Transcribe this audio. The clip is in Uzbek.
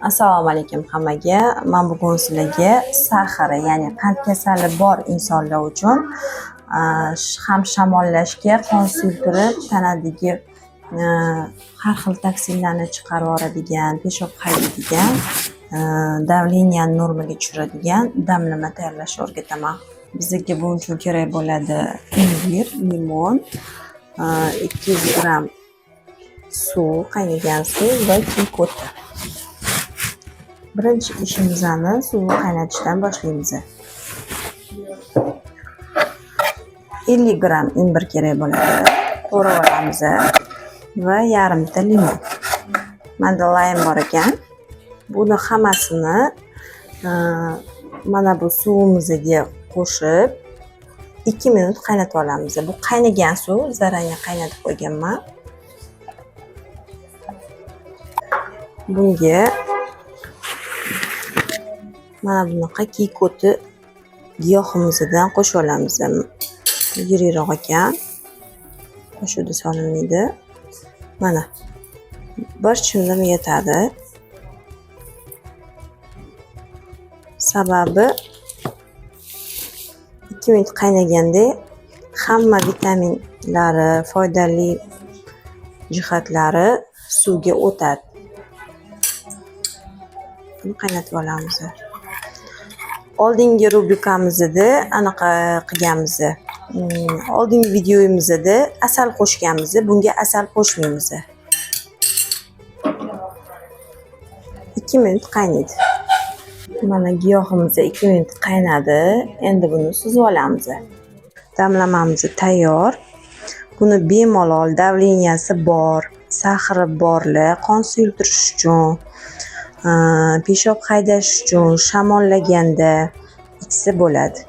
Assalomu alaykum hammaga. Men bugun sizlarga sahari, ya'ni qand kasali bor insonlar uchun ham shamollashga, qon suyultirib, tanadagi har xil toksinlarni chiqarib yuboradigan, peshob haydaydigan, davleniyani normaga tushiradigan damlama tayyorlashni o'rgataman. Bizga bu uchun kerak bo'ladi imbir, limon, 200 gram suv, qaynagan suv va kikoti. Birinchi ishimizni suvni qaynatishdan boshlaymiz. 50 gram imbir kerak bo'ladi. To'g'rab olamiz va yarimta limon. Menda laym bor ekan. Buni hammasini mana bu suvimizga qo'shib 2 minut qaynatib olamiz. Bu qaynagan suv, zarangga qaynatib qo'yganman. Bunga mana bunaqa kikoti giyohimizdan qo'shib olamiz. Yirikroq ekan. Qo'shuvda solinmaydi. Mana bir chimdim yetadi. Sababi 2 minut qaynaganda hamma vitaminlari, foydali jihatlari suvga o'tadi. Buni qaynatib olamiz. Oldingi rubrikamizda anaqa qilganmiz. Oldingi videoyimizda asal qo'shganmiz. Bunga asal qo'shmaymiz. 2 minut qaynaydi. Mana giyohimiz 2 minut qaynadi. Endi buni suzib olamiz. Damlamamiz tayyor. Buni bemalol davleniyasi bor, sahri borlar qon suyultirish uchun, peshob haydash uchun shamollaganda ichsa bo'ladi.